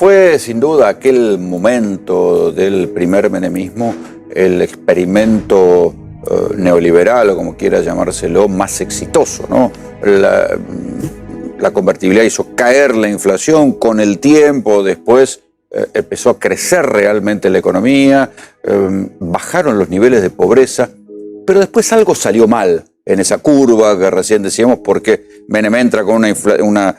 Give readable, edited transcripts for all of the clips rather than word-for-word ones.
fue sin duda aquel momento del primer menemismo el experimento neoliberal, o como quiera llamárselo, más exitoso, ¿no? La convertibilidad hizo caer la inflación con el tiempo, después empezó a crecer realmente la economía, bajaron los niveles de pobreza, pero después algo salió mal en esa curva que recién decíamos, porque Menem entra con una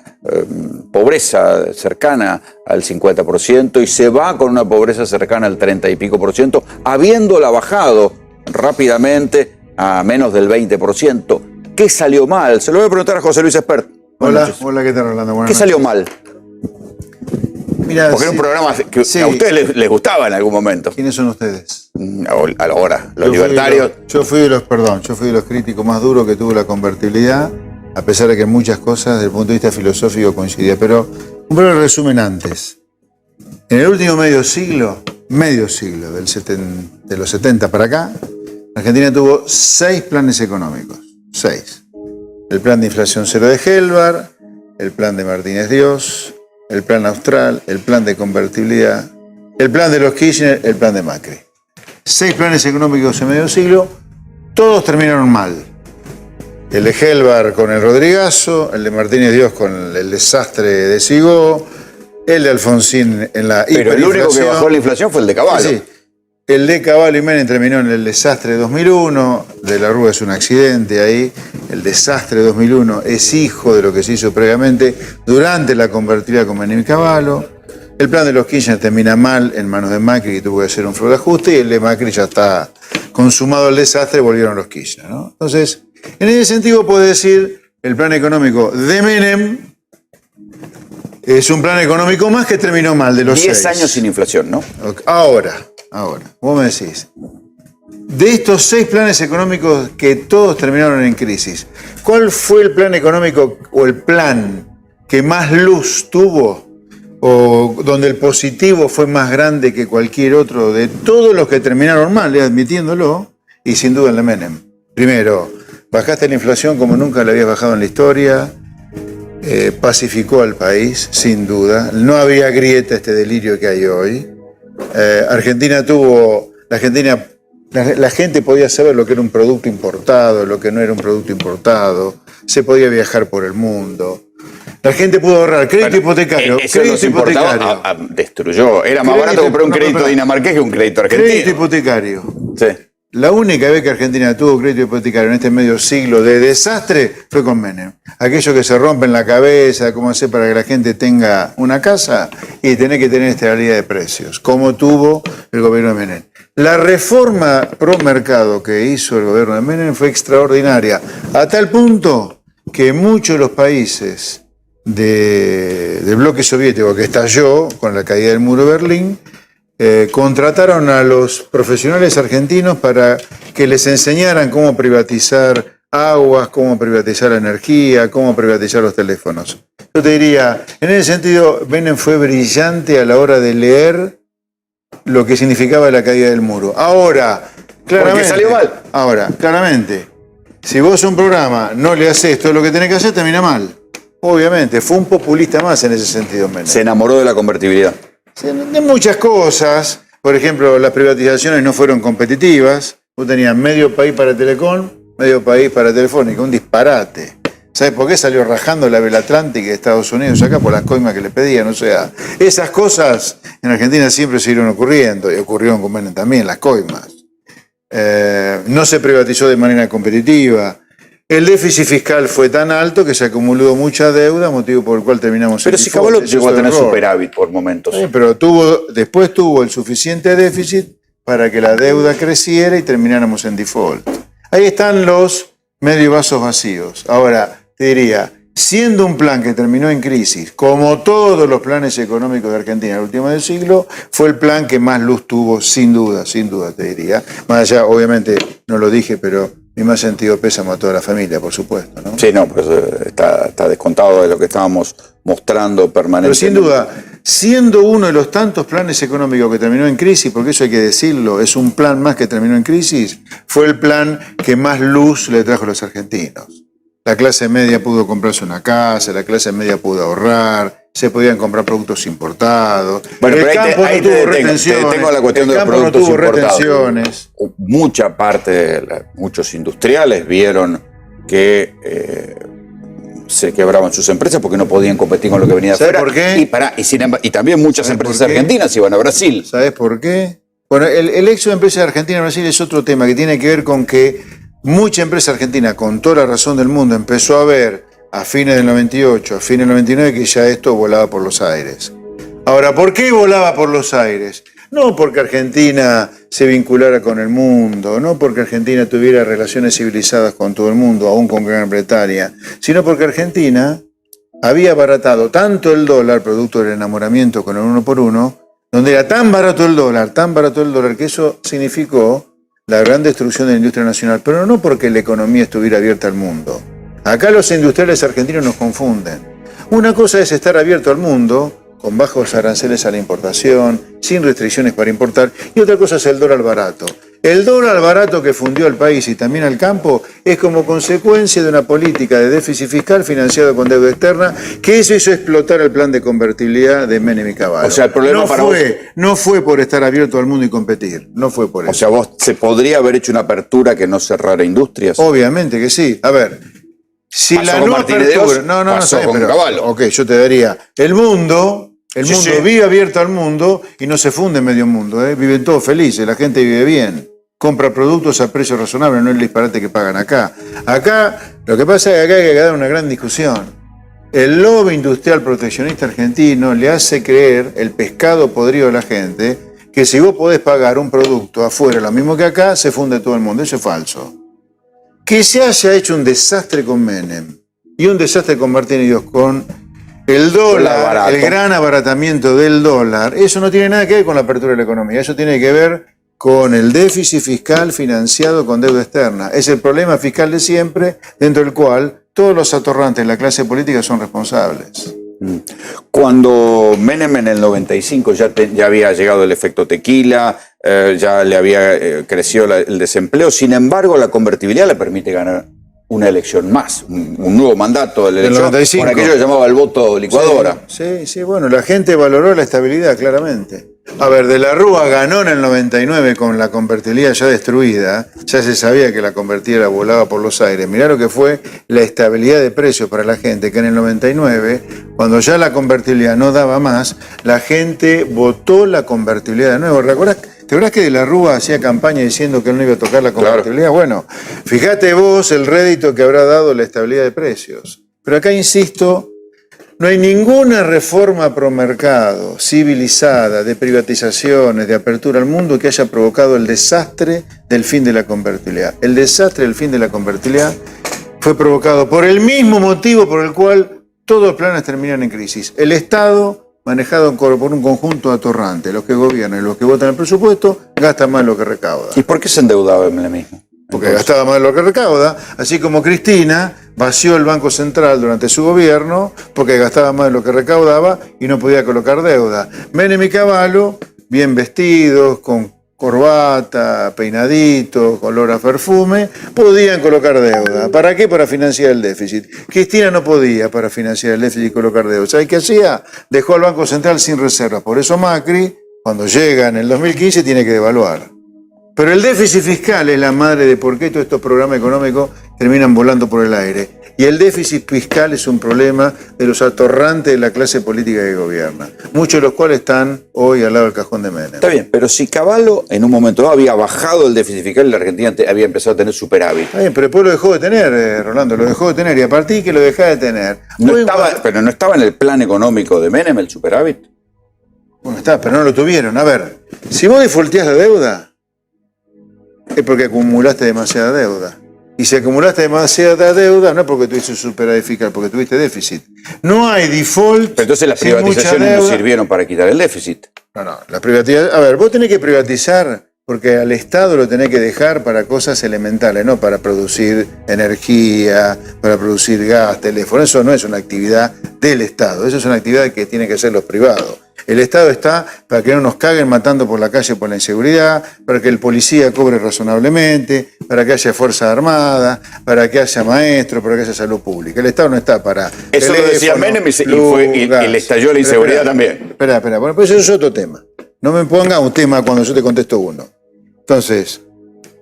pobreza cercana al 50% y se va con una pobreza cercana al 30 y pico por ciento, habiéndola bajado rápidamente a menos del 20%. ¿Qué salió mal? Se lo voy a preguntar a José Luis Espert. Hola, ¿qué tal, Rolando? ¿Qué salió mal? Mira, porque era un programa que a ustedes les gustaba en algún momento. ¿Quiénes son ustedes? Ahora, los libertarios. Yo fui de los críticos más duros que tuvo la convertibilidad, a pesar de que muchas cosas desde el punto de vista filosófico coincidían. Pero un breve resumen antes. En el último medio siglo, de los 70 para acá, Argentina tuvo 6 planes económicos. 6. El plan de inflación cero de Helbar, el plan de Martínez Dios, el plan austral, el plan de convertibilidad, el plan de los Kirchner, el plan de Macri. 6 planes económicos en medio siglo, todos terminaron mal. El de Helbar con el Rodrigazo, el de Martínez Dios con el desastre de Sigó, el de Alfonsín en la hiperinflación. Pero el único que bajó la inflación fue el de Cavallo. Sí. El de Cavallo y Menem terminó en el desastre de 2001, de la Rúa es un accidente ahí, el desastre de 2001 es hijo de lo que se hizo previamente durante la convertibilidad con Menem y Cavallo. El plan de los Kirchner termina mal en manos de Macri, que tuvo que hacer un fraude de ajuste, y el de Macri ya está consumado el desastre, volvieron los Kirchner, ¿no? Entonces, en ese sentido puedo decir, el plan económico de Menem es un plan económico más que terminó mal, de los 10 años sin inflación, ¿no? Ahora, vos me decís, de estos 6 planes económicos que todos terminaron en crisis, ¿cuál fue el plan económico o el plan que más luz tuvo, o donde el positivo fue más grande que cualquier otro de todos los que terminaron mal, admitiéndolo, y sin duda el de Menem? Primero, bajaste la inflación como nunca la habías bajado en la historia, pacificó al país, sin duda, no había grieta, este delirio que hay hoy. La gente podía saber lo que era un producto importado, lo que no era un producto importado, se podía viajar por el mundo. La gente pudo ahorrar crédito hipotecario. Eso crédito hipotecario. Destruyó. Era más barato comprar un crédito dinamarqués que un crédito argentino. Crédito hipotecario. Sí. La única vez que Argentina tuvo crédito hipotecario en este medio siglo de desastre fue con Menem. Aquellos que se rompen la cabeza, cómo hacer para que la gente tenga una casa y tener que tener estabilidad de precios, como tuvo el gobierno de Menem. La reforma pro mercado que hizo el gobierno de Menem fue extraordinaria, a tal punto que muchos de los países del bloque soviético que estalló con la caída del muro de Berlín, contrataron a los profesionales argentinos para que les enseñaran cómo privatizar aguas, cómo privatizar la energía, cómo privatizar los teléfonos. Yo te diría, en ese sentido, Menem fue brillante a la hora de leer lo que significaba la caída del muro. Ahora, claramente, porque salió mal. Ahora, claramente, si vos a un programa no le haces todo lo que tenés que hacer, termina mal. Obviamente, fue un populista más en ese sentido, Menem. Se enamoró de la convertibilidad. De muchas cosas. Por ejemplo, las privatizaciones no fueron competitivas. Vos tenías medio país para Telecom, medio país para Telefónica. Un disparate. ¿Sabes por qué salió rajando la Vela Atlántica de Estados Unidos acá? Por las coimas que le pedían. O sea, esas cosas en Argentina siempre siguieron ocurriendo. Y ocurrieron con Menem también, las coimas. No se privatizó de manera competitiva. El déficit fiscal fue tan alto que se acumuló mucha deuda, motivo por el cual terminamos en Pero si Cavallo llegó a tener superávit por momentos. Sí, pero después tuvo el suficiente déficit para que la deuda creciera y termináramos en default. Ahí están los medio vasos vacíos. Ahora, te diría, siendo un plan que terminó en crisis, como todos los planes económicos de Argentina en el último del siglo, fue el plan que más luz tuvo, sin duda, te diría. Más allá, obviamente, no lo dije, pero mi más sentido pésamo a toda la familia, por supuesto, ¿no? Sí, no, pues está descontado de lo que estábamos mostrando permanentemente. Pero sin duda, siendo uno de los tantos planes económicos que terminó en crisis, porque eso hay que decirlo, es un plan más que terminó en crisis, fue el plan que más luz le trajo a los argentinos. La clase media pudo comprarse una casa, la clase media pudo ahorrar, se podían comprar productos importados. Bueno, El pero campo no tuvo retenciones. te tengo la cuestión de los El campo no productos tuvo importados. retenciones. Mucha parte, muchos industriales vieron que se quebraban sus empresas porque no podían competir con lo que venía de ¿Sabes afuera. por qué? Y también muchas ¿Sabes empresas por qué? argentinas iban a Brasil. ¿Sabes por qué? Bueno, el éxodo de empresas argentinas a Brasil es otro tema que tiene que ver con que mucha empresa argentina, con toda la razón del mundo, empezó a ver a fines del 98, a fines del 99, que ya esto volaba por los aires. Ahora, ¿por qué volaba por los aires? No porque Argentina se vinculara con el mundo, no porque Argentina tuviera relaciones civilizadas con todo el mundo, aún con Gran Bretaña, sino porque Argentina había abaratado tanto el dólar, producto del enamoramiento con el 1 por 1, donde era tan barato el dólar, que eso significó la gran destrucción de la industria nacional, pero no porque la economía estuviera abierta al mundo. Acá los industriales argentinos nos confunden. Una cosa es estar abierto al mundo, con bajos aranceles a la importación, sin restricciones para importar, y otra cosa es el dólar barato. El dólar barato que fundió al país y también al campo es como consecuencia de una política de déficit fiscal financiado con deuda externa, que eso hizo explotar el plan de convertibilidad de Menem y Cavallo. O sea, el problema no fue por estar abierto al mundo y competir, no fue por eso. O sea, se podría haber hecho una apertura que no cerrara industrias. Obviamente que sí. A ver, si Pasó la con no Martínez apertura... de Hoz, No, pasó con Cavallo. Ok, yo te daría... El mundo vive abierto al mundo y no se funde medio mundo, ¿eh? Viven todos felices, la gente vive bien. Compra productos a precios razonables, no es el disparate que pagan acá. Acá, lo que pasa es que acá hay que dar una gran discusión. El lobby industrial proteccionista argentino le hace creer el pescado podrido a la gente que si vos podés pagar un producto afuera, lo mismo que acá, se funde todo el mundo. Eso es falso. Que se haya hecho un desastre con Menem y un desastre con Martínez de Hoz, con el dólar, el gran abaratamiento del dólar, eso no tiene nada que ver con la apertura de la economía, eso tiene que ver con el déficit fiscal financiado con deuda externa. Es el problema fiscal de siempre, dentro del cual todos los atorrantes de la clase política son responsables. Cuando Menem en el 95 ya había llegado el efecto tequila, ya le había crecido el desempleo, sin embargo la convertibilidad le permite ganar una elección más, un nuevo mandato de la elección, por aquello que llamaba el voto licuadora. Sí, bueno, la gente valoró la estabilidad, claramente. A ver, De la Rúa ganó en el 99 con la convertibilidad ya destruida, ya se sabía que la convertibilidad volaba por los aires. Mirá lo que fue la estabilidad de precios para la gente, que en el 99, cuando ya la convertibilidad no daba más, la gente votó la convertibilidad de nuevo. ¿Te acordás que De la Rúa hacía campaña diciendo que él no iba a tocar la convertibilidad? Claro. Bueno, fíjate vos el rédito que habrá dado la estabilidad de precios. Pero acá insisto, no hay ninguna reforma pro mercado, civilizada, de privatizaciones, de apertura al mundo que haya provocado el desastre del fin de la convertibilidad. El desastre del fin de la convertibilidad fue provocado por el mismo motivo por el cual todos los planes terminan en crisis. El Estado, manejado por un conjunto atorrante, los que gobiernan y los que votan el presupuesto, gastan más lo que recauda. ¿Y por qué se endeudaba el mismo? Porque gastaba más lo que recauda, así como Cristina vació el Banco Central durante su gobierno porque gastaba más de lo que recaudaba y no podía colocar deuda. Menem y Cavallo, bien vestidos, con corbata, peinaditos, olor a perfume, podían colocar deuda. ¿Para qué? Para financiar el déficit. Cristina no podía para financiar el déficit y colocar deuda. ¿Sabes qué hacía? Dejó al Banco Central sin reservas. Por eso Macri, cuando llega en el 2015, tiene que devaluar. Pero el déficit fiscal es la madre de por qué todos estos programas económicos terminan volando por el aire. Y el déficit fiscal es un problema de los atorrantes de la clase política que gobierna, muchos de los cuales están hoy al lado del cajón de Menem. Está bien, pero si Cavallo en un momento dado había bajado el déficit fiscal y la Argentina había empezado a tener superávit. Está bien, pero después lo dejó de tener, Rolando, lo dejó de tener, y a partir que lo dejá de tener... Pero no estaba en el plan económico de Menem el superávit. Bueno, está, pero no lo tuvieron. A ver, si vos defaulteás la deuda, es porque acumulaste demasiada deuda. Y si acumulaste demasiada deuda, no es porque tuviste superávit fiscal, porque tuviste déficit. No hay default. Pero entonces las privatizaciones no sirvieron para quitar el déficit. No, las privatizaciones. A ver, vos tenés que privatizar Porque al Estado lo tenés que dejar para cosas elementales, no para producir energía, para producir gas, teléfono. Eso no es una actividad del Estado, eso es una actividad que tienen que hacer los privados. El Estado está para que no nos caguen matando por la calle por la inseguridad, para que el policía cobre razonablemente, para que haya fuerza armada, para que haya maestros, para que haya salud pública. El Estado no está para... Eso lo decía Menem y le estalló la inseguridad también. Espera. Bueno, pues eso es otro tema. No me ponga un tema cuando yo te contesto uno. Entonces,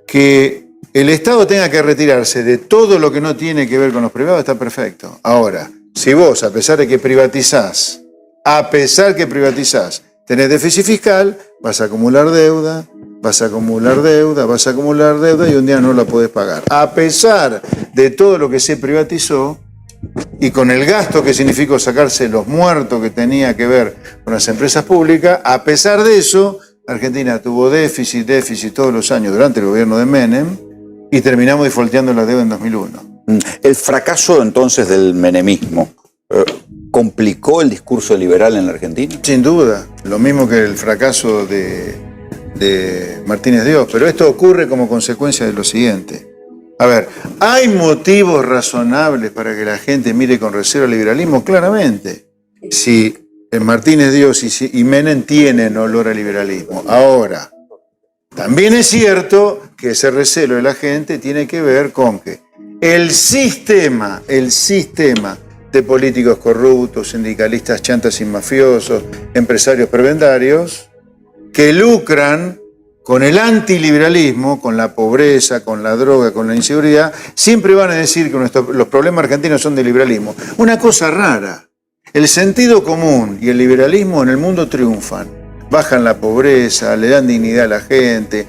que el Estado tenga que retirarse de todo lo que no tiene que ver con los privados está perfecto. Ahora, si vos, a pesar que privatizás, tenés déficit fiscal, vas a acumular deuda y un día no la podés pagar. A pesar de todo lo que se privatizó y con el gasto que significó sacarse los muertos que tenía que ver con las empresas públicas, a pesar de eso, Argentina tuvo déficit todos los años durante el gobierno de Menem y terminamos defaulteando la deuda en 2001. El fracaso entonces del menemismo complicó el discurso liberal en la Argentina. Sin duda, lo mismo que el fracaso de Martínez de Oz, pero esto ocurre como consecuencia de lo siguiente. A ver, ¿hay motivos razonables para que la gente mire con recelo al liberalismo? Claramente. Si Martínez de Oz y Menem tienen olor al liberalismo. Ahora, también es cierto que ese recelo de la gente tiene que ver con que el sistema de políticos corruptos, sindicalistas chantas y mafiosos, empresarios prebendarios, que lucran con el antiliberalismo, con la pobreza, con la droga, con la inseguridad, siempre van a decir que los problemas argentinos son del liberalismo. Una cosa rara. El sentido común y el liberalismo en el mundo triunfan. Bajan la pobreza, le dan dignidad a la gente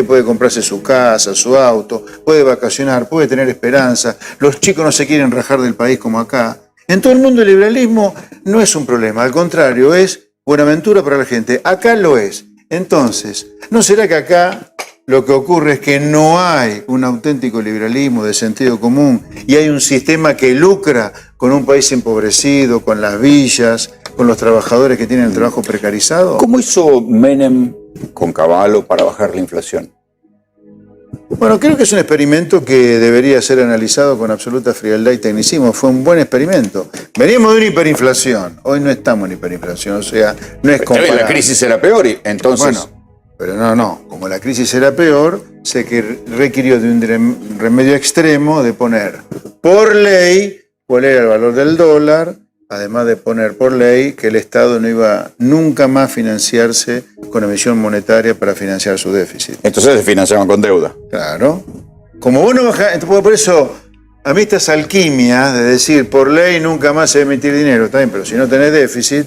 puede comprarse su casa, su auto, puede vacacionar, puede tener esperanza, los chicos no se quieren rajar del país como acá. En todo el mundo el liberalismo no es un problema, al contrario, es buenaventura para la gente. Acá lo es. Entonces, ¿no será que acá lo que ocurre es que no hay un auténtico liberalismo de sentido común y hay un sistema que lucra con un país empobrecido, con las villas, con los trabajadores que tienen el trabajo precarizado? ¿Cómo hizo Menem con Cavallo para bajar la inflación? Bueno, creo que es un experimento que debería ser analizado con absoluta frialdad y tecnicismo. Fue un buen experimento. Veníamos de una hiperinflación. Hoy no estamos en hiperinflación, o sea, no es comparable. La crisis era peor y entonces... Bueno, pero no. Como la crisis era peor, se requirió de un remedio extremo de poner por ley cuál era el valor del dólar, además de poner por ley que el Estado no iba nunca más a financiarse con emisión monetaria para financiar su déficit. Entonces se financiaban con deuda. Claro. Como vos no bajás, por eso a mí estas alquimias de decir por ley nunca más se va a emitir dinero, está bien, pero si no tenés déficit,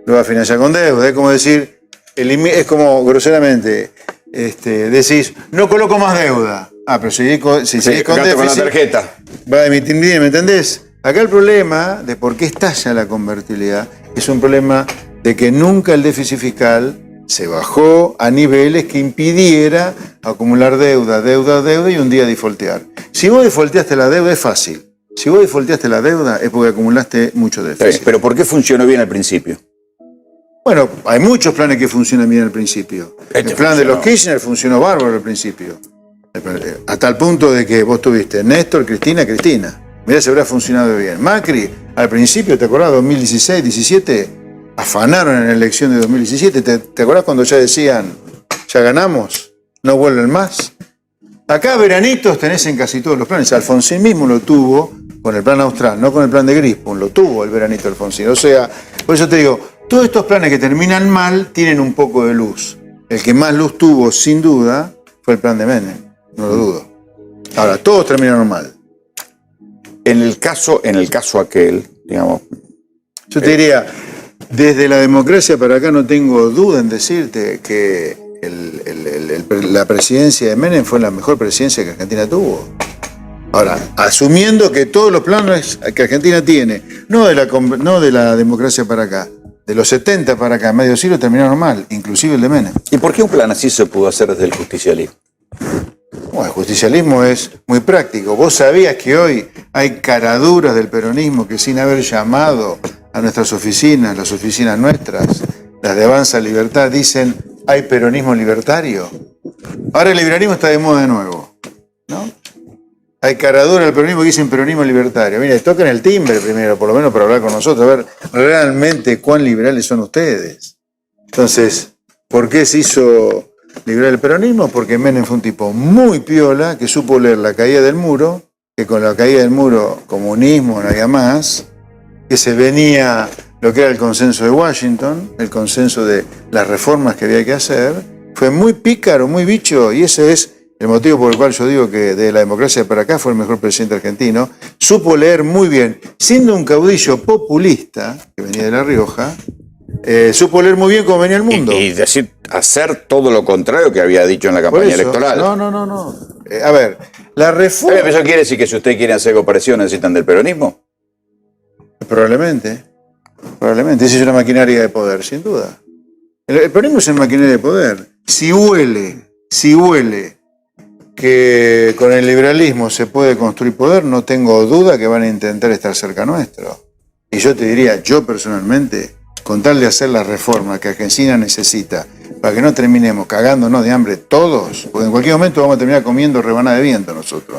lo vas a financiar con deuda. Es como decir, es como groseramente decís, no coloco más deuda. Pero si seguís con déficit, con la tarjeta. Va a emitir dinero, ¿me entendés? Acá el problema de por qué estalla la convertibilidad es un problema de que nunca el déficit fiscal se bajó a niveles que impidiera acumular deuda y un día defaultear. Si vos defaulteaste la deuda es fácil. Si vos defaulteaste la deuda es porque acumulaste mucho déficit. Pero ¿por qué funcionó bien al principio? Bueno, hay muchos planes que funcionan bien al principio. El plan de los Kirchner funcionó bárbaro al principio. Hasta el punto de que vos tuviste Néstor, Cristina. Mirá si habrá funcionado bien. Macri, al principio, ¿te acordás? 2016, 17, afanaron en la elección de 2017. ¿Te acordás cuando ya decían, ya ganamos, no vuelven más? Acá veranitos tenés en casi todos los planes. Alfonsín mismo lo tuvo con el plan austral, no con el plan de Grispun, lo tuvo el veranito Alfonsín. O sea, por eso te digo, todos estos planes que terminan mal tienen un poco de luz. El que más luz tuvo, sin duda, fue el plan de Menem, no lo dudo. Ahora, todos terminaron mal. En el caso aquel, digamos... Yo te diría, desde la democracia para acá no tengo duda en decirte que la presidencia de Menem fue la mejor presidencia que Argentina tuvo. Ahora, asumiendo que todos los planes que Argentina tiene, no de la democracia para acá, de los 70 para acá, medio siglo terminaron mal, inclusive el de Menem. ¿Y por qué un plan así se pudo hacer desde el justicialismo? Bueno, el justicialismo es muy práctico. Vos sabías que hoy hay caraduras del peronismo que sin haber llamado a nuestras oficinas, las oficinas nuestras, las de Avanza Libertad, dicen hay peronismo libertario. Ahora el liberalismo está de moda de nuevo, ¿no? Hay caradura del peronismo que dicen peronismo libertario. Mire, toquen el timbre primero, por lo menos para hablar con nosotros, a ver realmente cuán liberales son ustedes. Entonces, ¿por qué se hizo liberal el peronismo? Porque Menem fue un tipo muy piola, que supo leer la caída del muro, que con la caída del muro, comunismo, no había más, que se venía lo que era el consenso de Washington, el consenso de las reformas que había que hacer. Fue muy pícaro, muy bicho, y ese es el motivo por el cual yo digo que de la democracia para acá fue el mejor presidente argentino. Supo leer muy bien, siendo un caudillo populista, que venía de La Rioja, supo leer muy bien cómo venía el mundo. Y decir, hacer todo lo contrario que había dicho en la campaña electoral. No. A ver, la reforma... ¿Eso quiere decir que si ustedes quieren hacer cooperación necesitan del peronismo? Probablemente. Esa es una maquinaria de poder, sin duda. El peronismo es una maquinaria de poder. Si huele que con el liberalismo se puede construir poder, no tengo duda que van a intentar estar cerca nuestro. Y yo te diría, yo personalmente, con tal de hacer la reforma que Argentina necesita, para que no terminemos cagándonos de hambre todos, porque en cualquier momento vamos a terminar comiendo rebanada de viento nosotros,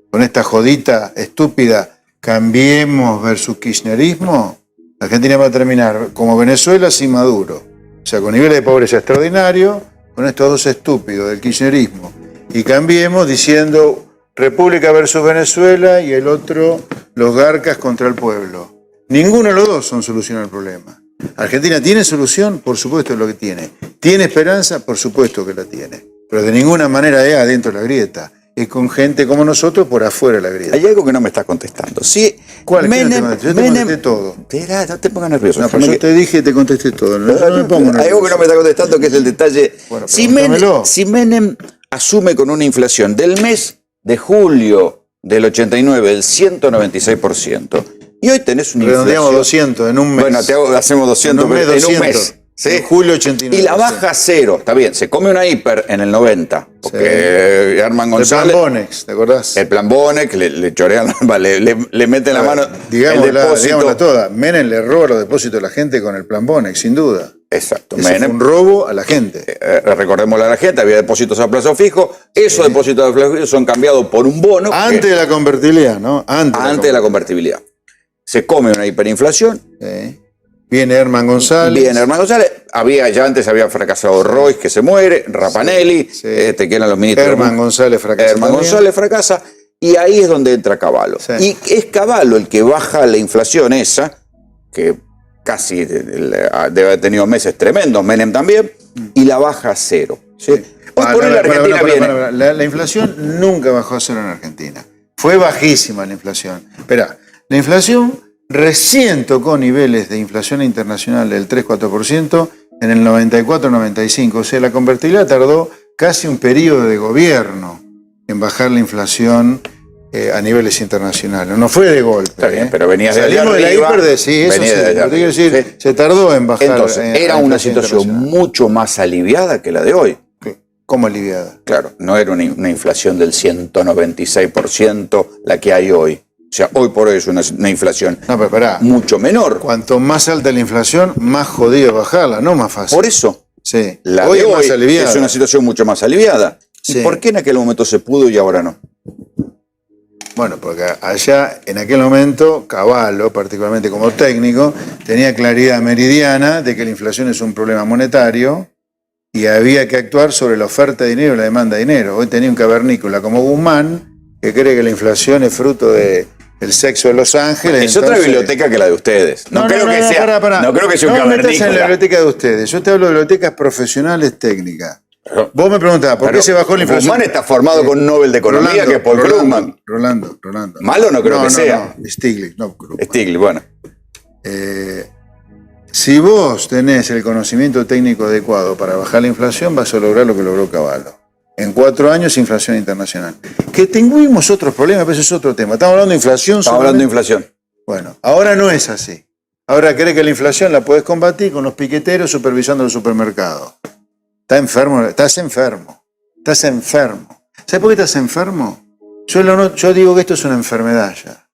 con esta jodita estúpida, Cambiemos versus kirchnerismo, Argentina va a terminar como Venezuela sin Maduro. O sea, con niveles de pobreza extraordinarios, con estos dos estúpidos del kirchnerismo. Y Cambiemos diciendo República versus Venezuela y el otro, los garcas contra el pueblo. Ninguno de los dos son solución al problema. ¿Argentina tiene solución? Por supuesto que lo que tiene. ¿Tiene esperanza? Por supuesto que la tiene. Pero de ninguna manera es adentro de la grieta. Es con gente como nosotros por afuera de la grieta. Hay algo que no me estás contestando. Sí, ¿cuál? Yo te contesté todo. Espera, no te pongas nervioso. No, pero yo te dije y te contesté todo. No me pongo nervioso. Hay algo que no me está contestando, que es el detalle. Bueno, si Menem asume con una inflación del mes de julio del 89 del 196%, y hoy tenés una redondeamos inflación... 200 en un mes. Bueno, hacemos 200 en un mes. ¿Sí? En julio 89. Y la baja cero, está bien, se come una hiper en el 90, porque sí. Herman González... El plan Bonex, ¿te acordás? El plan Bonex, le chorean, le meten la mano digámosla toda, Menem le roba los depósitos a la gente con el plan Bonex, sin duda. Exacto. Ese fue un robo a la gente. Recordémosle a la gente, había depósitos a plazo fijo, esos depósitos a plazo fijo son cambiados por un bono... Antes de la convertibilidad, ¿no? Antes de la convertibilidad. Se come una hiperinflación... Sí. Viene Herman González. Ya antes había fracasado Royce, que se muere, Rapanelli, que eran los ministros. Herman González fracasa. Y ahí es donde entra Cavallo. Sí. Y es Cavallo el que baja la inflación esa, que casi debe haber tenido meses tremendos, Menem también, y la baja a cero. ¿Sí? La inflación nunca bajó a cero en Argentina. Fue bajísima la inflación. Esperá, la inflación recién tocó niveles de inflación internacional del 3-4% en el 94-95. O sea, la convertibilidad tardó casi un periodo de gobierno en bajar la inflación a niveles internacionales. No fue de golpe. Está bien, pero venías salimos de la hiper de sí, eso sí. Quiero decir, sí. Se tardó en bajar. Entonces, era una situación mucho más aliviada que la de hoy. ¿Cómo aliviada? Claro, no era una inflación del 196% la que hay hoy. O sea, hoy por hoy es una inflación mucho menor. Cuanto más alta la inflación, más jodido bajarla, no más fácil. Por eso, sí. La hoy de hoy es una situación mucho más aliviada. Sí. ¿Y por qué en aquel momento se pudo y ahora no? Bueno, porque allá, en aquel momento, Cavallo, particularmente como técnico, tenía claridad meridiana de que la inflación es un problema monetario y había que actuar sobre la oferta de dinero y la demanda de dinero. Hoy tenía un cavernícola como Guzmán, que cree que la inflación es fruto del sexo de Los Ángeles. Es otra biblioteca que la de ustedes. No creo que sea un cavernícola. No en la biblioteca de ustedes. Yo te hablo de bibliotecas profesionales técnicas. Vos me preguntabas, ¿por qué se bajó la inflación? Guzmán está formado con un Nobel de Economía, que es Paul Krugman. Rolando. Malo no creo que sea. Stiglitz, no Krugman. Stiglitz, bueno. Si vos tenés el conocimiento técnico adecuado para bajar la inflación, vas a lograr lo que logró Cavallo. En 4 años, inflación internacional. Que tuvimos otros problemas, pero ese es otro tema. Estamos hablando de inflación. Estamos hablando de inflación. Bueno, ahora no es así. Ahora cree que la inflación la podés combatir con los piqueteros supervisando el supermercado. Estás enfermo. ¿Sabes por qué estás enfermo? Yo digo que esto es una enfermedad ya.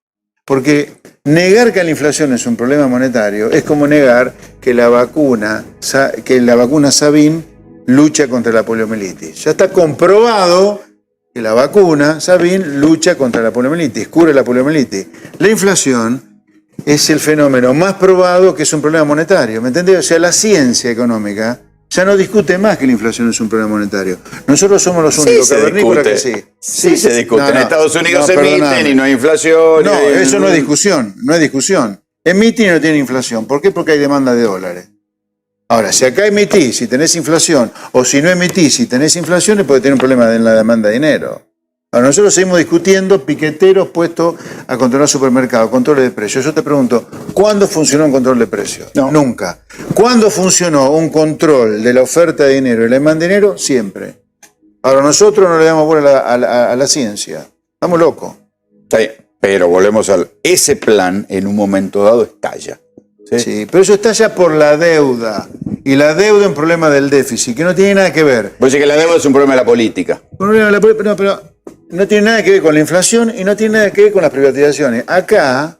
Porque negar que la inflación es un problema monetario es como negar que la vacuna Sabin lucha contra la poliomielitis. Ya está comprobado que la vacuna, Sabin, lucha contra la poliomielitis, cura la poliomielitis. La inflación es el fenómeno más probado que es un problema monetario, ¿me entendés? O sea, la ciencia económica ya no discute más que la inflación es un problema monetario. Nosotros somos los únicos cavernícolas que sí. Sí, se discute. No, en Estados Unidos se emiten perdóname. y no hay inflación. No, eso no es discusión, no es discusión. Emiten y no tiene inflación. ¿Por qué? Porque hay demanda de dólares. Ahora, si acá emitís, si tenés inflación, o si no emitís, si tenés inflación, es porque tenés un problema en la demanda de dinero. Ahora, nosotros seguimos discutiendo piqueteros puestos a controlar supermercados, controles de precios. Yo te pregunto, ¿cuándo funcionó un control de precios? No. Nunca. ¿Cuándo funcionó un control de la oferta de dinero y la demanda de dinero? Siempre. Ahora, nosotros no le damos bola a la ciencia. Estamos locos. Está bien, pero volvemos al... Ese plan en un momento dado estalla. Sí, pero eso está ya por la deuda. Y la deuda es un problema del déficit, que no tiene nada que ver. Pues que la deuda es un problema de la política. No, pero no tiene nada que ver con la inflación y no tiene nada que ver con las privatizaciones. Acá,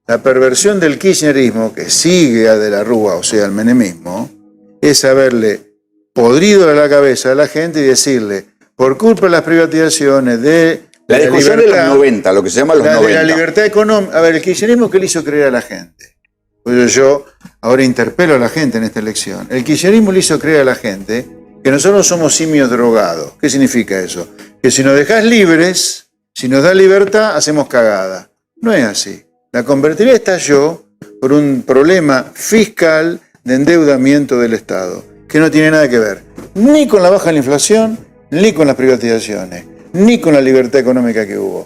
la perversión del kirchnerismo, que sigue a De la Rúa, o sea, al menemismo, es haberle podrido la cabeza a la gente y decirle, por culpa de las privatizaciones, de La discusión de los 90, lo que se llama los 90. de la libertad económica. A ver, el kirchnerismo, ¿qué le hizo creer a la gente? Pues yo ahora interpelo a la gente en esta elección. El kirchnerismo le hizo creer a la gente que nosotros somos simios drogados. ¿Qué significa eso? Que si nos dejás libres, si nos da libertad, hacemos cagada. No es así. La convertibilidad estalló por un problema fiscal de endeudamiento del Estado, que no tiene nada que ver ni con la baja de la inflación, ni con las privatizaciones, ni con la libertad económica que hubo.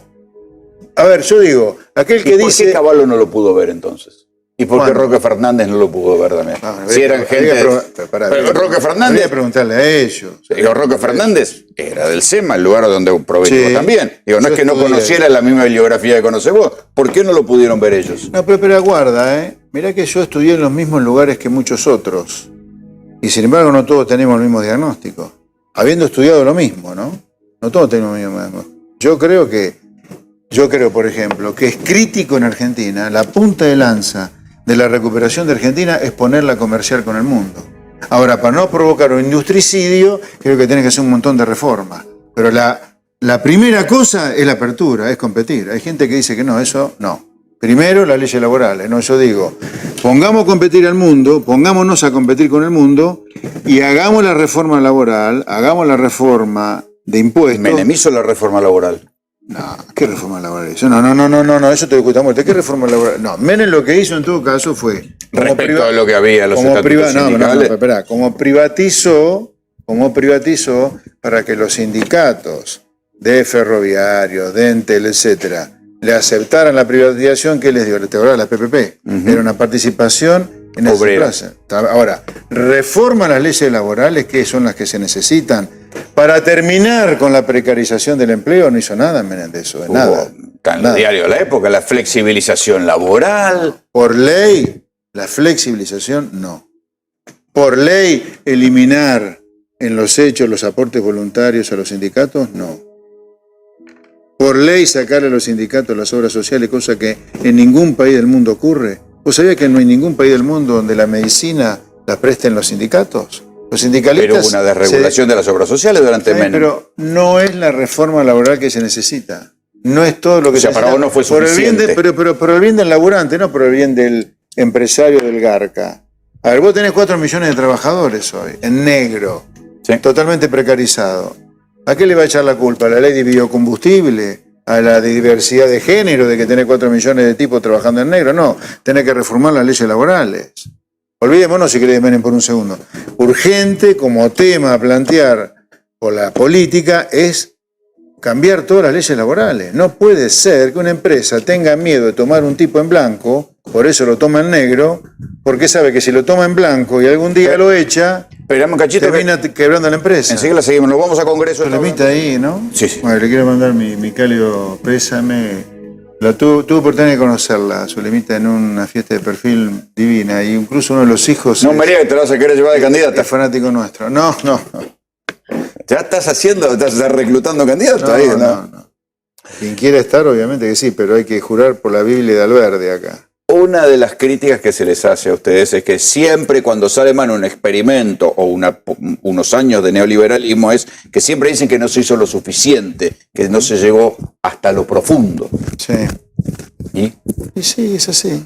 A ver, yo digo, aquel que ¿Y por dice... qué Cavallo no lo pudo ver entonces? ¿Y por qué ¿Cuándo? Roque Fernández no lo pudo ver también? Si eran gente... Pero Roque Fernández... Habría que preguntarle a ellos. Digo, Roque Fernández era del SEMA, el lugar donde provengo Sí, también. Digo, no yo es que no estudié conociera ahí. la misma bibliografía que conocés vos. ¿Por qué no lo pudieron ver ellos? No, pero aguarda, Mirá que yo estudié en los mismos lugares que muchos otros. Y sin embargo no todos tenemos el mismo diagnóstico. Habiendo estudiado lo mismo, ¿no? No todos tenemos el mismo diagnóstico. Yo creo, por ejemplo, que es crítico en Argentina, la punta de lanza de la recuperación de Argentina es ponerla comercial con el mundo. Ahora, para no provocar un industricidio, creo que tiene que hacer un montón de reformas. Pero la primera cosa es la apertura, es competir. Hay gente que dice que no, eso no. Primero, las leyes laborales. No, yo digo, pongamos a competir al mundo, pongámonos a competir con el mundo y hagamos la reforma laboral, hagamos la reforma de impuestos. Menem hizo la reforma laboral. No, ¿qué reforma laboral hizo? No, eso te discuta muerte. ¿Qué reforma laboral? No, Menem lo que hizo en todo caso fue... Respecto a lo que había, los estatutos sindicales. Espera, como privatizó para que los sindicatos de ferroviarios, de Entel, etcétera, le aceptaran la privatización, ¿qué les dio? Le otorgaba la PPP. Era una participación en esa plaza. Ahora, reforma las leyes laborales, que son las que se necesitan, para terminar con la precarización del empleo. No hizo nada Menem de eso, nada. Está en el diario de la época, la flexibilización laboral. Por ley, la flexibilización no. Por ley, eliminar en los hechos los aportes voluntarios a los sindicatos, no. Por ley, sacarle a los sindicatos las obras sociales, cosa que en ningún país del mundo ocurre. ¿Vos sabías que no hay ningún país del mundo donde la medicina la presten los sindicatos? Los sindicalistas... Pero hubo una desregulación de las obras sociales durante Menem. Pero no es la reforma laboral que se necesita. No es todo lo que se necesita. Para vos no fue suficiente. Pero por el bien del laburante, no por el bien del empresario del Garca. A ver, vos tenés 4 millones de trabajadores hoy, en negro, Sí. totalmente precarizado. ¿A qué le va a echar la culpa? ¿A la ley de biocombustible? ¿A la de diversidad de género, de que tenés 4 millones de tipos trabajando en negro? No, tenés que reformar las leyes laborales. Olvidémonos, si querés, Menem, por un segundo. Urgente como tema a plantear por la política es cambiar todas las leyes laborales. No puede ser que una empresa tenga miedo de tomar un tipo en blanco, por eso lo toma en negro, porque sabe que si lo toma en blanco y algún día lo echa, Esperamos un cachito. termina quebrando la empresa. Enseguida seguimos, nos vamos a Congreso. Solemita ahí, ¿no? Sí, sí. Bueno, le quiero mandar mi cálido pésame. Tuve oportunidad de conocerla, Solemita, en una fiesta de perfil divina, y incluso uno de los hijos No, María, que te la vas a querer llevar de candidata. es fanático nuestro. No. Ya estás reclutando candidatos ahí, ¿no? Quien quiera estar, obviamente que sí, pero hay que jurar por la Biblia de Alverde acá. Una de las críticas que se les hace a ustedes es que siempre cuando sale mal un experimento o unos años de neoliberalismo es que siempre dicen que no se hizo lo suficiente, que no se llegó hasta lo profundo. Sí. ¿Y? Y sí, es así.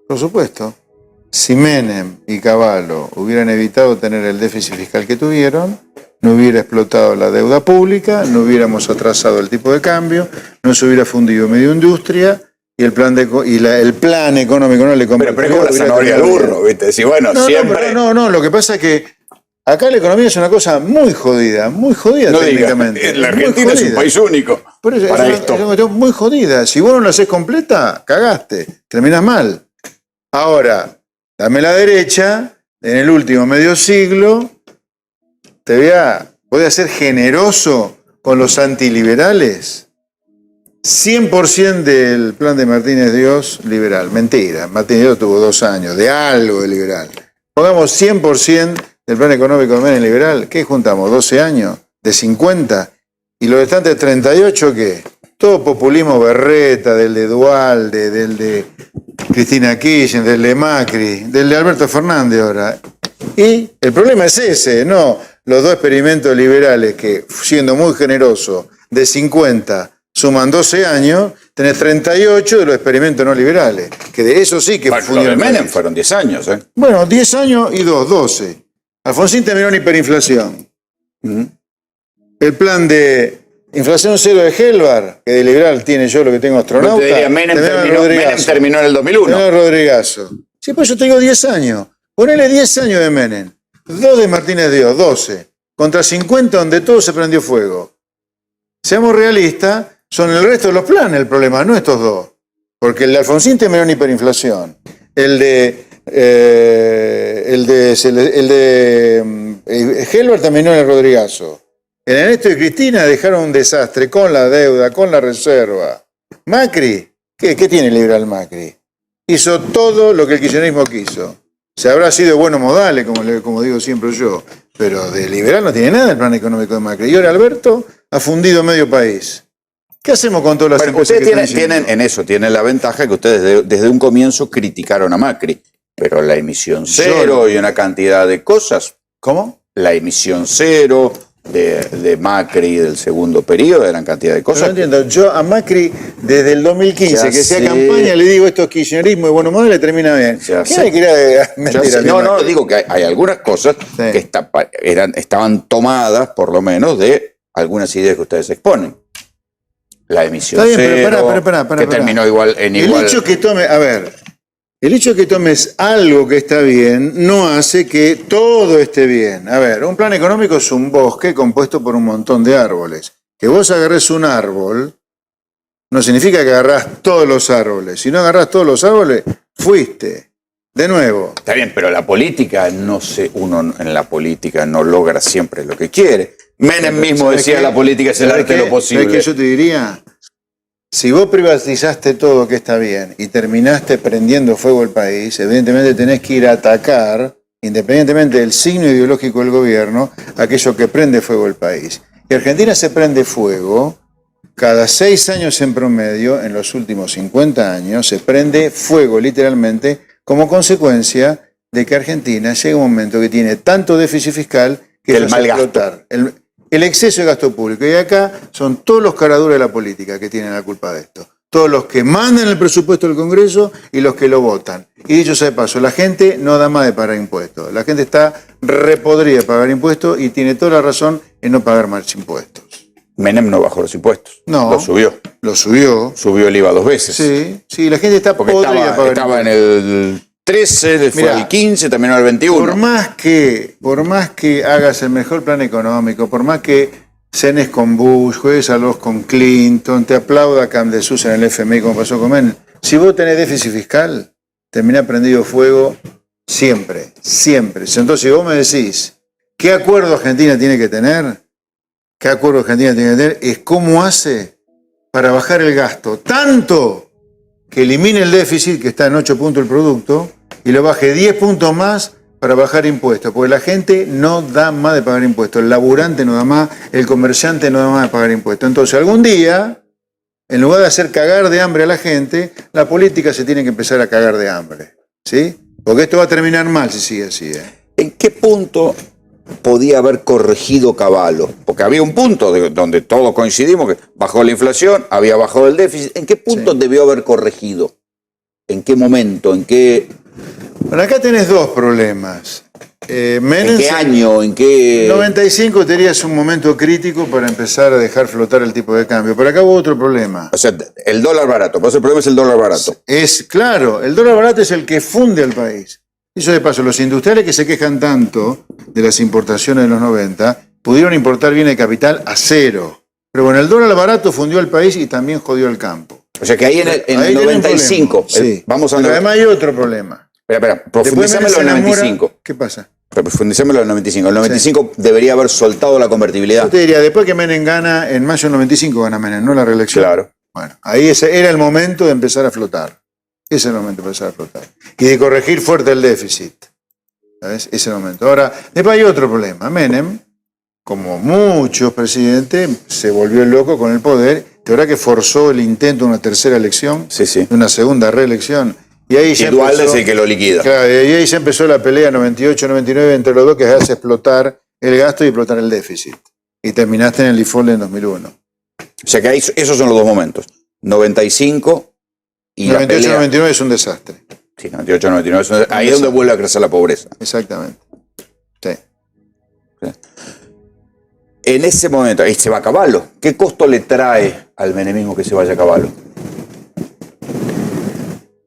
Por supuesto. Si Menem y Cavallo hubieran evitado tener el déficit fiscal que tuvieron, no hubiera explotado la deuda pública, no hubiéramos atrasado el tipo de cambio, no se hubiera fundido medio industria y el plan económico no le convenía. Pero es como la zanahoria al burro, ¿viste? Si bueno, siempre. No, lo que pasa es que acá la economía es una cosa muy jodida No técnicamente. diga, la Argentina es un país único. Por eso, para es esto. una cuestión muy jodida. Si vos no la haces completa, cagaste, terminás mal. Ahora, dame la derecha, en el último medio siglo, voy a ser generoso con los antiliberales. 100% del plan de Martínez Dios liberal. Mentira, Martínez Dios tuvo 2 años de algo de liberal. Pongamos 100% del plan económico de Menem liberal. ¿Qué juntamos? ¿12 años? ¿De 50? ¿Y los restantes 38 qué? Todo populismo berreta, del de Duhalde, del de Cristina Kirchner, del de Macri, del de Alberto Fernández ahora. Y el problema es ese, no los 2 experimentos liberales que, siendo muy generoso, de 50 suman 12 años, tenés 38 de los experimentos no liberales, que de eso sí que Los de Menem fueron 10 años, ¿eh? Bueno, 10 años y 12. Alfonsín terminó en hiperinflación. El plan de inflación cero de Helvar, que de liberal tiene yo lo que tengo astronauta. Te diría, Menem terminó en el 2001. Terminó Rodrigazo. Sí, pues yo tengo 10 años. Ponele 10 años de Menem. 2 de Martínez Dios, 12. Contra 50 donde todo se prendió fuego. Seamos realistas, son el resto de los planes el problema, no estos 2. Porque el de Alfonsín terminó en hiperinflación. El de Helvar terminó en el Rodrigazo. El Ernesto y Cristina dejaron un desastre con la deuda, con la reserva. Macri, ¿qué tiene liberal Macri? Hizo todo lo que el kirchnerismo quiso. Se habrá sido buenos modales, como digo siempre yo, pero de liberal no tiene nada el plan económico de Macri. Y ahora Alberto ha fundido medio país. ¿Qué hacemos con todas las empresas ustedes tienen la ventaja que ustedes desde un comienzo criticaron a Macri, pero la emisión cero y una cantidad de cosas. ¿Cómo? La emisión cero de Macri del segundo periodo, eran cantidad de cosas. No entiendo, yo a Macri desde el 2015, que sea campaña, le digo esto es kirchnerismo y bueno, modelo le termina bien. ¿Qué le quiere mentir? No, digo que hay algunas cosas que estaban tomadas, por lo menos, de algunas ideas que ustedes exponen. La emisión cero, que terminó igual. El hecho que tomes algo que está bien no hace que todo esté bien. A ver, un plan económico es un bosque compuesto por un montón de árboles. Que vos agarres un árbol no significa que agarrás todos los árboles. Si no agarrás todos los árboles, fuiste. De nuevo. Está bien, pero la política, uno en la política no logra siempre lo que quiere. Menem mismo decía la política es el arte de lo posible. ¿Sabés qué yo te diría? Si vos privatizaste todo que está bien y terminaste prendiendo fuego el país, evidentemente tenés que ir a atacar, independientemente del signo ideológico del gobierno, aquello que prende fuego el país. Y Argentina se prende fuego cada 6 años en promedio, en los últimos 50 años, se prende fuego literalmente como consecuencia de que Argentina llega un momento que tiene tanto déficit fiscal que el mal gasto. El exceso de gasto público. Y acá son todos los caraduras de la política que tienen la culpa de esto. Todos los que mandan el presupuesto del Congreso y los que lo votan. Y dicho sea de paso, la gente no da más de pagar impuestos. La gente está repodrida de pagar impuestos y tiene toda la razón en no pagar más impuestos. Menem no bajó los impuestos. No. Lo subió. Lo subió. Subió el IVA 2 veces. Sí, la gente está podrida de pagar impuestos. Estaba en el 13, fue al 15, terminó el 21. Por más que hagas el mejor plan económico, por más que cenes con Bush, juegues a los con Clinton, te aplauda Camp de Sus en el FMI como pasó con Menem, si vos tenés déficit fiscal, terminás prendido fuego siempre. Entonces, si vos me decís, ¿qué acuerdo Argentina tiene que tener? Es cómo hace para bajar el gasto, tanto que elimine el déficit, que está en 8 puntos el producto, y lo baje 10 puntos más para bajar impuestos, porque la gente no da más de pagar impuestos, el laburante no da más, el comerciante no da más de pagar impuestos. Entonces, algún día, en lugar de hacer cagar de hambre a la gente, la política se tiene que empezar a cagar de hambre. ¿Sí? Porque esto va a terminar mal si sigue así. ¿En qué punto podía haber corregido Cavallo? Porque había un punto donde todos coincidimos que bajó la inflación, había bajado el déficit. ¿En qué punto debió haber corregido? ¿En qué momento? ¿En qué...? Bueno, acá tenés dos problemas. Menem, ¿En qué año? ¿En qué...? 95 tenías un momento crítico para empezar a dejar flotar el tipo de cambio. Pero acá hubo otro problema. O sea, el dólar barato. Por eso el problema es el dólar barato. Claro, el dólar barato es el que funde al país. Dicho de paso, los industriales que se quejan tanto de las importaciones de los 90 pudieron importar bienes de capital a cero. Pero bueno, el dólar barato fundió al país y también jodió el campo. O sea que ahí en el 95. Sí. Vamos a Pero además hay otro problema. Espera, profundicémoslo en el 95. ¿Qué pasa? Profundicémoslo en el 95. El 95 debería haber soltado la convertibilidad. Yo te diría, después que Menem gana, en mayo del 95 gana Menem, no la reelección. Claro. Bueno, ahí ese era el momento de empezar a flotar. Ese es el momento de empezar a flotar. Y de corregir fuerte el déficit. ¿Sabes? Ese es el momento. Ahora, después hay otro problema. Menem, como muchos presidentes, se volvió loco con el poder. De verdad que forzó el intento de una tercera elección, de una segunda reelección. Y ahí ya Duhalde es el que lo liquida. Claro, y ahí ya empezó la pelea 98-99 entre los dos, que hace explotar el gasto y explotar el déficit. Y terminaste en el default en 2001. O sea que ahí, esos son los dos momentos. 95 y 98-99 es un desastre. Sí, 98-99. Ahí es donde vuelve a crecer la pobreza. Exactamente. Sí. En ese momento, ahí se va Cavallo. ¿Qué costo le trae al menemismo que se vaya Cavallo?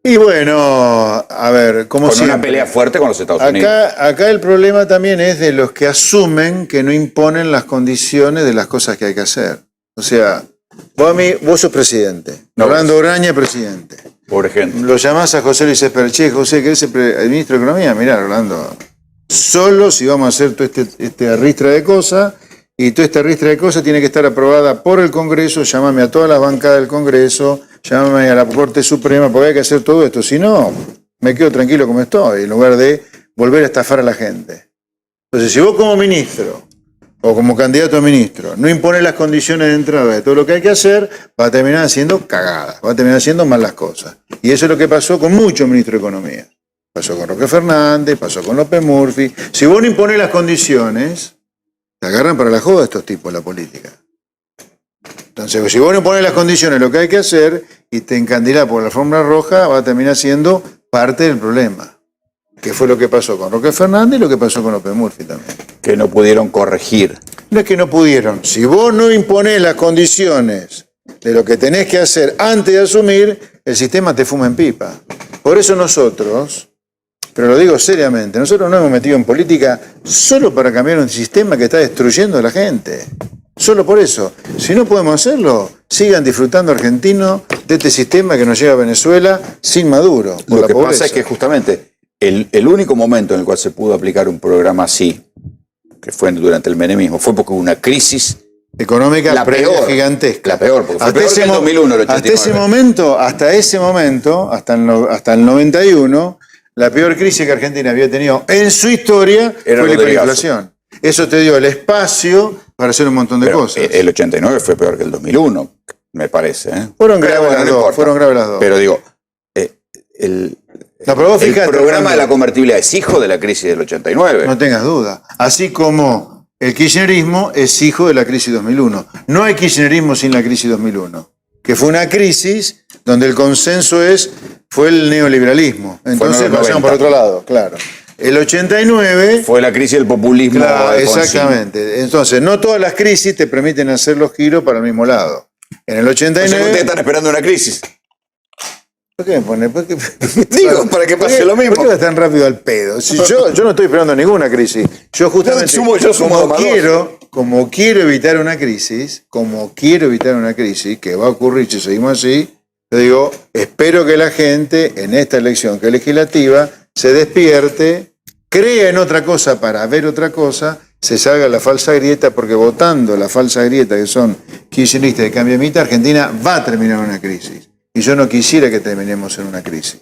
Y bueno, a ver, como con una pelea fuerte con los Estados Unidos. Acá el problema también es de los que asumen que no imponen las condiciones de las cosas que hay que hacer. O sea, vos sos presidente. Orlando Oraña, presidente. Por ejemplo. Lo llamás a José Luis Esperche, José, ¿querés ser el ministro de Economía? Mirá, Orlando, solo si vamos a hacer todo este ristra de cosas, y toda esta ristra de cosas tiene que estar aprobada por el Congreso, llámame a todas las bancadas del Congreso, llámame a la Corte Suprema, porque hay que hacer todo esto. Si no, me quedo tranquilo como estoy, en lugar de volver a estafar a la gente. Entonces, si vos como ministro, o como candidato a ministro, no impones las condiciones de entrada de todo lo que hay que hacer, va a terminar haciendo cagadas, va a terminar haciendo mal las cosas. Y eso es lo que pasó con muchos ministros de Economía. Pasó con Roque Fernández, pasó con López Murphy. Si vos no impones las condiciones, te agarran para la joda estos tipos, la política. Entonces, si vos no pones las condiciones, lo que hay que hacer, y te encandilás por la alfombra roja, va a terminar siendo parte del problema. Que fue lo que pasó con Roque Fernández y lo que pasó con López Murphy también. Que no pudieron corregir. No es que no pudieron. Si vos no imponés las condiciones de lo que tenés que hacer antes de asumir, el sistema te fuma en pipa. Por eso nosotros, pero lo digo seriamente, nosotros no hemos metido en política solo para cambiar un sistema que está destruyendo a la gente. Solo por eso. Si no podemos hacerlo, sigan disfrutando argentinos de este sistema que nos lleva a Venezuela sin Maduro. Lo que pasa es que justamente el único momento en el cual se pudo aplicar un programa así, que fue durante el menemismo, fue porque hubo una crisis económica la peor, gigantesca. La peor, porque fue peor que el 2001, el 89. Hasta ese momento, hasta el 91, la peor crisis que Argentina había tenido en su historia fue la hiperinflación. Eso te dio el espacio para hacer un montón de cosas. El 89 fue peor que el 2001, me parece. Fueron graves las dos. Pero digo, el fíjate, programa de la convertibilidad es hijo de la crisis del 89. No tengas duda. Así como el kirchnerismo es hijo de la crisis 2001. No hay kirchnerismo sin la crisis 2001, que fue una crisis donde el consenso fue el neoliberalismo. Entonces pasamos por otro lado, claro. El 89... fue la crisis del populismo. Claro, exactamente. Entonces, no todas las crisis te permiten hacer los giros para el mismo lado. En el 89... O sea, ustedes están esperando una crisis. ¿Por qué me pone? Digo, para que pase lo mismo. ¿Por qué vas tan rápido al pedo? Si yo no estoy esperando ninguna crisis. Yo justamente, como quiero evitar una crisis, que va a ocurrir si seguimos así, yo digo, espero que la gente en esta elección que es legislativa se despierte, crea en otra cosa para ver otra cosa, se salga la falsa grieta, porque votando la falsa grieta que son kirchneristas de Cambio de Mitad, Argentina va a terminar en una crisis. Y yo no quisiera que terminemos en una crisis.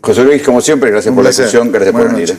José Luis, como siempre, gracias por la discusión, gracias por venir.